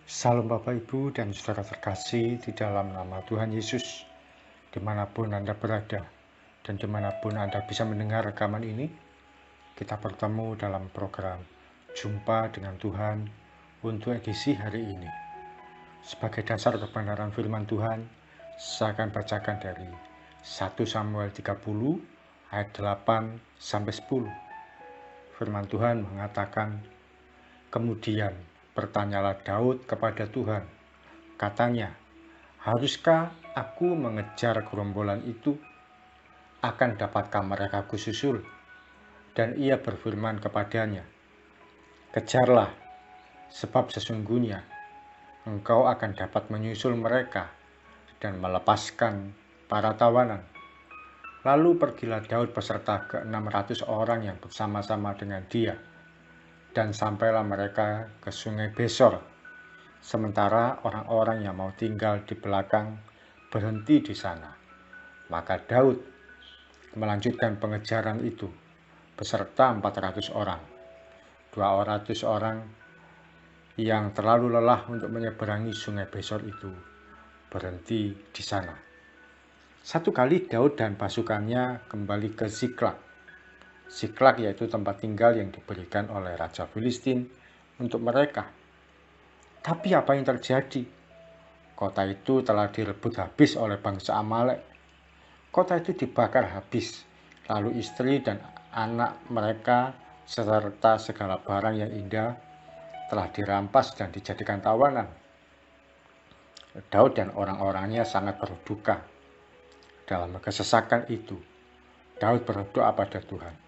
Salam Bapak Ibu dan saudara terkasih di dalam nama Tuhan Yesus, dimanapun Anda berada dan dimanapun Anda bisa mendengar rekaman ini, kita bertemu dalam program Jumpa dengan Tuhan untuk edisi hari ini. Sebagai dasar kebenaran firman Tuhan, saya akan bacakan dari 1 Samuel 30 ayat 8-10. Firman Tuhan mengatakan, kemudian bertanyalah Daud kepada Tuhan. Katanya, haruskah aku mengejar gerombolan itu? Akan dapatkah mereka kususul? Dan ia berfirman kepadanya, kejarlah, sebab sesungguhnya engkau akan dapat menyusul mereka dan melepaskan para tawanan. Lalu pergilah Daud beserta ke-600 orang yang bersama-sama dengan dia, dan sampailah mereka ke sungai Besor. Sementara orang-orang yang mau tinggal di belakang berhenti di sana. Maka Daud melanjutkan pengejaran itu beserta 400 orang. 200 orang yang terlalu lelah untuk menyeberangi sungai Besor itu berhenti di sana. Satu kali Daud dan pasukannya kembali ke Ziklag. Ziklag yaitu tempat tinggal yang diberikan oleh Raja Filistin untuk mereka. Tapi apa yang terjadi? Kota itu telah direbut habis oleh bangsa Amalek. Kota itu dibakar habis, lalu istri dan anak mereka serta segala barang yang indah telah dirampas dan dijadikan tawanan. Daud dan orang-orangnya sangat berduka. Dalam kesesakan itu, Daud berdoa pada Tuhan.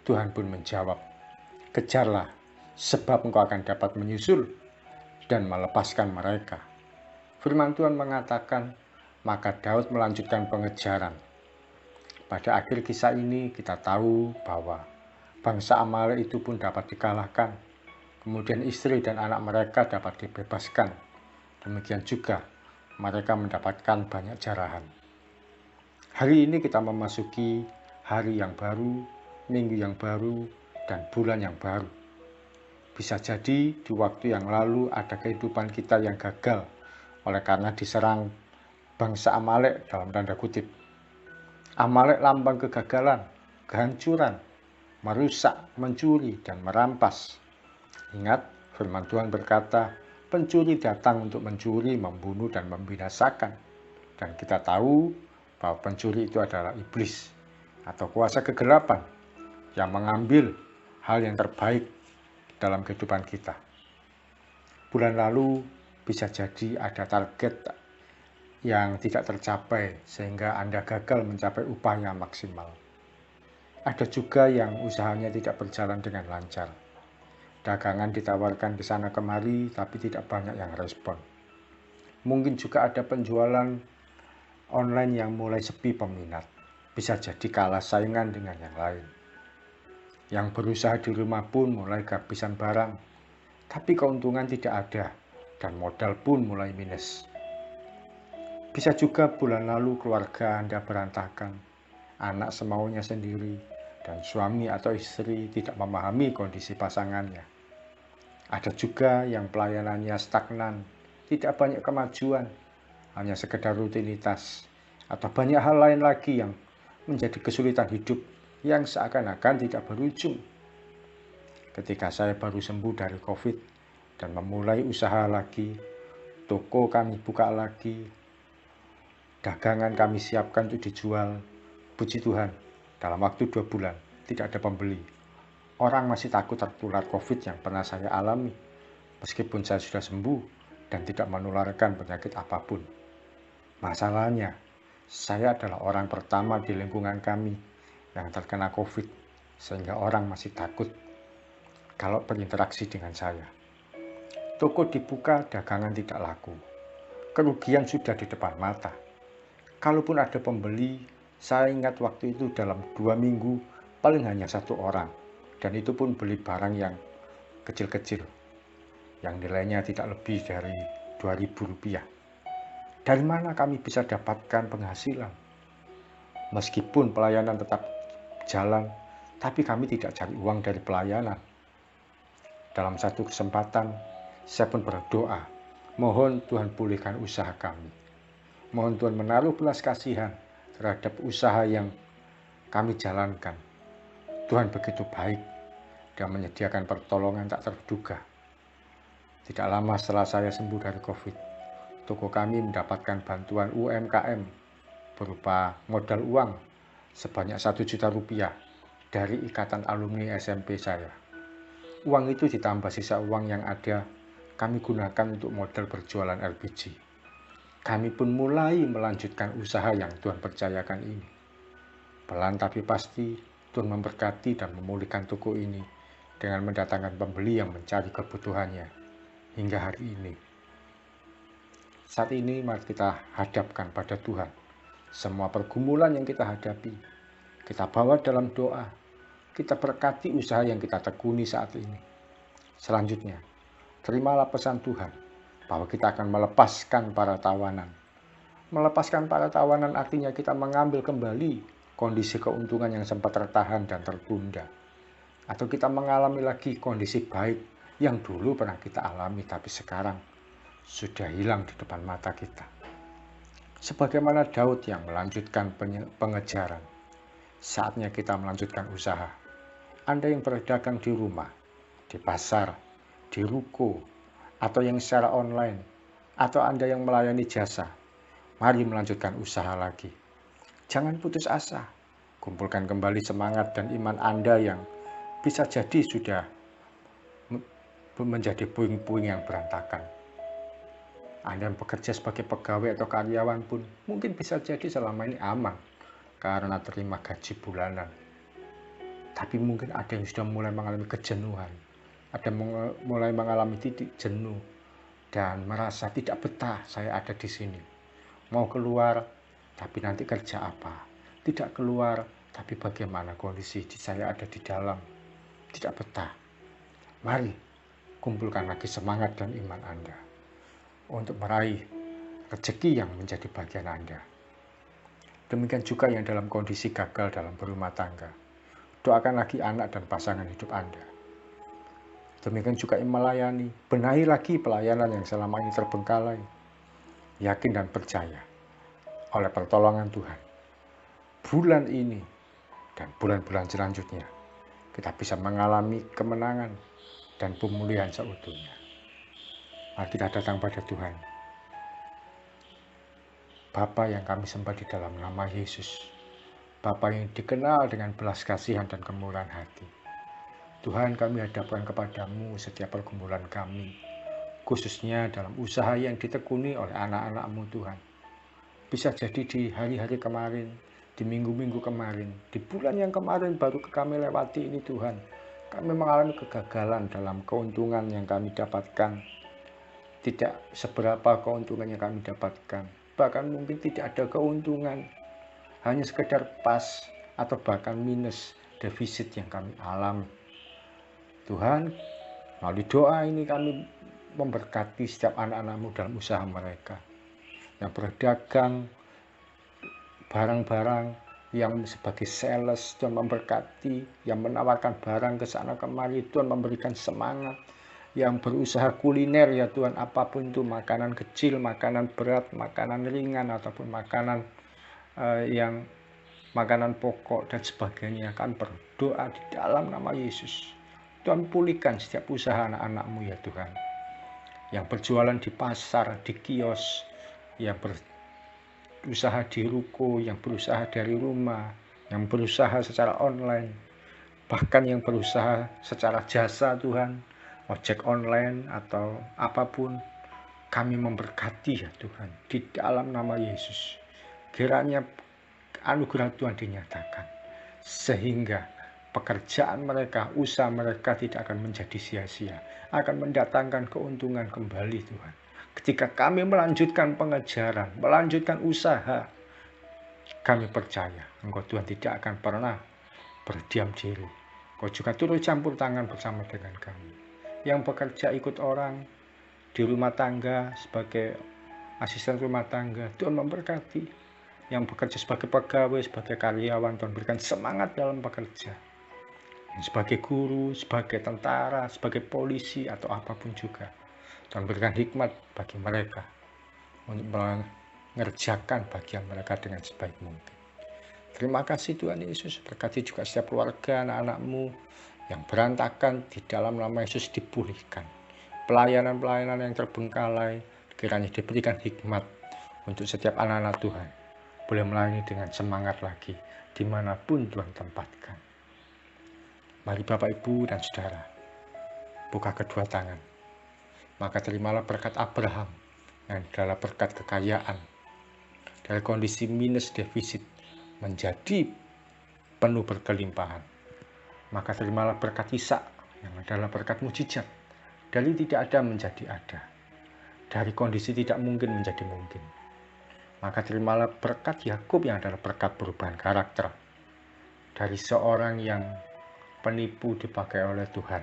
Tuhan pun menjawab, kejarlah, sebab engkau akan dapat menyusul dan melepaskan mereka. Firman Tuhan mengatakan, maka Daud melanjutkan pengejaran. Pada akhir kisah ini kita tahu bahwa bangsa Amalek itu pun dapat dikalahkan. Kemudian istri dan anak mereka dapat dibebaskan. Demikian juga mereka mendapatkan banyak jarahan. Hari ini kita memasuki hari yang baru, minggu yang baru, dan bulan yang baru. Bisa jadi di waktu yang lalu ada kehidupan kita yang gagal oleh karena diserang bangsa Amalek dalam tanda kutip. Amalek lambang kegagalan, kehancuran, merusak, mencuri, dan merampas. Ingat, firman Tuhan berkata, pencuri datang untuk mencuri, membunuh, dan membinasakan. Dan kita tahu bahwa pencuri itu adalah iblis atau kuasa kegelapan yang mengambil hal yang terbaik dalam kehidupan kita. Bulan lalu bisa jadi ada target yang tidak tercapai sehingga Anda gagal mencapai upah yang maksimal. Ada juga yang usahanya tidak berjalan dengan lancar. Dagangan ditawarkan di sana kemari tapi tidak banyak yang respon. Mungkin juga ada penjualan online yang mulai sepi peminat. Bisa jadi kalah saingan dengan yang lain. Yang berusaha di rumah pun mulai kehabisan barang, tapi keuntungan tidak ada dan modal pun mulai minus. Bisa juga bulan lalu keluarga Anda berantakan, anak semaunya sendiri, dan suami atau istri tidak memahami kondisi pasangannya. Ada juga yang pelayanannya stagnan, tidak banyak kemajuan, hanya sekedar rutinitas, atau banyak hal lain lagi yang menjadi kesulitan hidup yang seakan-akan tidak berujung. Ketika saya baru sembuh dari COVID dan memulai usaha lagi, toko kami buka lagi, dagangan kami siapkan untuk dijual. Puji Tuhan, dalam waktu 2 bulan tidak ada pembeli. Orang masih takut tertular COVID yang pernah saya alami, meskipun saya sudah sembuh dan tidak menularkan penyakit apapun. Masalahnya, saya adalah orang pertama di lingkungan kami yang terkena COVID, sehingga orang masih takut kalau berinteraksi dengan saya. Toko dibuka, dagangan tidak laku. Kerugian sudah di depan mata. Kalaupun ada pembeli, saya ingat waktu itu dalam 2 minggu paling hanya 1 orang. Dan itu pun beli barang yang kecil-kecil, yang nilainya tidak lebih dari Rp2.000. Dari mana kami bisa dapatkan penghasilan? Meskipun pelayanan tetap jalan, tapi kami tidak cari uang dari pelayanan. Dalam satu kesempatan, saya pun berdoa Mohon Tuhan pulihkan usaha kami. Mohon Tuhan menaruh belas kasihan terhadap usaha yang kami jalankan. Tuhan begitu baik dan menyediakan pertolongan tak terduga. Tidak lama setelah saya sembuh dari COVID, toko kami mendapatkan bantuan UMKM berupa modal uang sebanyak 1 juta rupiah dari ikatan alumni SMP saya. Uang itu ditambah sisa uang yang ada kami gunakan untuk modal berjualan LPG. Kami pun mulai melanjutkan usaha yang Tuhan percayakan ini. Pelan tapi pasti Tuhan memberkati dan memulihkan toko ini dengan mendatangkan pembeli yang mencari kebutuhannya hingga hari ini. Saat ini mari kita hadapkan pada Tuhan semua pergumulan yang kita hadapi. Kita bawa dalam doa. Kita berkati usaha yang kita tekuni saat ini. Selanjutnya, terimalah pesan Tuhan bahwa kita akan melepaskan para tawanan. Melepaskan para tawanan artinya kita mengambil kembali kondisi keuntungan yang sempat tertahan dan tertunda. Atau kita mengalami lagi kondisi baik yang dulu pernah kita alami tapi sekarang sudah hilang di depan mata kita. Sebagaimana Daud yang melanjutkan pengejaran, saatnya kita melanjutkan usaha. Anda yang berdagang di rumah, di pasar, di ruko, atau yang secara online, atau Anda yang melayani jasa, mari melanjutkan usaha lagi. Jangan putus asa, kumpulkan kembali semangat dan iman Anda yang bisa jadi sudah menjadi puing-puing yang berantakan. Anda yang bekerja sebagai pegawai atau karyawan pun mungkin bisa jadi selama ini aman karena terima gaji bulanan. Tapi mungkin ada yang sudah mulai mengalami kejenuhan, ada yang mulai mengalami titik jenuh dan merasa tidak betah saya ada di sini. Mau keluar, tapi nanti kerja apa? Tidak keluar, tapi bagaimana kondisi saya ada di dalam? Tidak betah. Mari kumpulkan lagi semangat dan iman Anda untuk meraih rezeki yang menjadi bagian Anda. Demikian juga yang dalam kondisi gagal dalam berumah tangga. Doakan lagi anak dan pasangan hidup Anda. Demikian juga yang melayani, benahi lagi pelayanan yang selama ini terbengkalai. Yakin dan percaya oleh pertolongan Tuhan, bulan ini dan bulan-bulan selanjutnya kita bisa mengalami kemenangan dan pemulihan seutuhnya. Mari kita datang pada Tuhan. Bapa yang kami sembah di dalam nama Yesus, Bapa yang dikenal dengan belas kasihan dan kemurahan hati. Tuhan, kami hadapkan kepadamu setiap pergumulan kami, khususnya dalam usaha yang ditekuni oleh anak-anak-Mu Tuhan. Bisa jadi di hari-hari kemarin, di minggu-minggu kemarin, di bulan yang kemarin baru kami lewati ini Tuhan. Kami mengalami kegagalan dalam keuntungan yang kami dapatkan. Tidak seberapa keuntungan yang kami dapatkan. Bahkan mungkin tidak ada keuntungan. Hanya sekedar pas atau bahkan minus defisit yang kami alami. Tuhan, melalui doa ini kami memberkati setiap anak-anak-Mu dalam usaha mereka. Yang berdagang barang-barang yang sebagai sales, Tuhan memberkati. Yang menawarkan barang ke sana kemari, Tuhan memberikan semangat. Yang berusaha kuliner ya Tuhan, apapun itu, makanan kecil, makanan berat, makanan ringan, ataupun makanan yang makanan pokok dan sebagainya, kan berdoa di dalam nama Yesus. Tuhan pulihkan setiap usaha anak-anak-Mu ya Tuhan, yang berjualan di pasar, di kios, yang berusaha di ruko, yang berusaha dari rumah, yang berusaha secara online, bahkan yang berusaha secara jasa Tuhan, ojek online atau apapun. Kami memberkati ya Tuhan di dalam nama Yesus. Kiranya anugerah Tuhan dinyatakan, sehingga pekerjaan mereka, usaha mereka tidak akan menjadi sia-sia, akan mendatangkan keuntungan kembali Tuhan. Ketika kami melanjutkan pengejaran, melanjutkan usaha, kami percaya Engkau Tuhan tidak akan pernah berdiam diri. Kau juga turut campur tangan bersama dengan kami. Yang bekerja ikut orang di rumah tangga sebagai asisten rumah tangga, Tuhan memberkati. Yang bekerja sebagai pegawai, sebagai karyawan, Tuhan berikan semangat dalam bekerja. Sebagai guru, sebagai tentara, sebagai polisi, atau apapun juga, dan berikan hikmat bagi mereka untuk mengerjakan bagian mereka dengan sebaik mungkin. Terima kasih Tuhan Yesus, berkati juga setiap keluarga anak-anak-Mu yang berantakan, di dalam nama Yesus dipulihkan. Pelayanan-pelayanan yang terbengkalai, kiranya diberikan hikmat untuk setiap anak-anak Tuhan, boleh melayani dengan semangat lagi, dimanapun Tuhan tempatkan. Mari Bapak, Ibu, dan Saudara, buka kedua tangan, maka terimalah berkat Abraham, yang adalah berkat kekayaan, dari kondisi minus defisit menjadi penuh berkelimpahan. Maka terimalah berkat Ishak, yang adalah berkat mujizat, dari tidak ada menjadi ada, dari kondisi tidak mungkin menjadi mungkin. Maka terimalah berkat Yakub, yang adalah berkat perubahan karakter, dari seorang yang penipu dipakai oleh Tuhan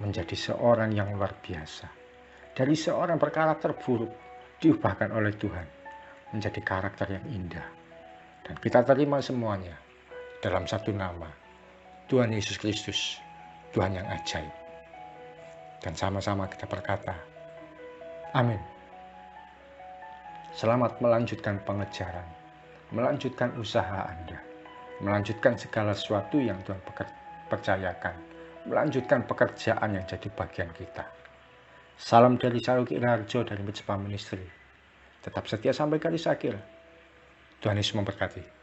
menjadi seorang yang luar biasa, dari seorang berkarakter buruk diubahkan oleh Tuhan menjadi karakter yang indah. Dan kita terima semuanya dalam satu nama, Tuhan Yesus Kristus, Tuhan yang ajaib. Dan sama-sama kita berkata, amin. Selamat melanjutkan pengejaran, melanjutkan usaha Anda, melanjutkan segala sesuatu yang Tuhan percayakan, melanjutkan pekerjaan yang jadi bagian kita. Salam dari saya, Uki Raharjo dari Mitspa Ministry. Tetap setia sampai garis akhir. Tuhan Yesus memberkati.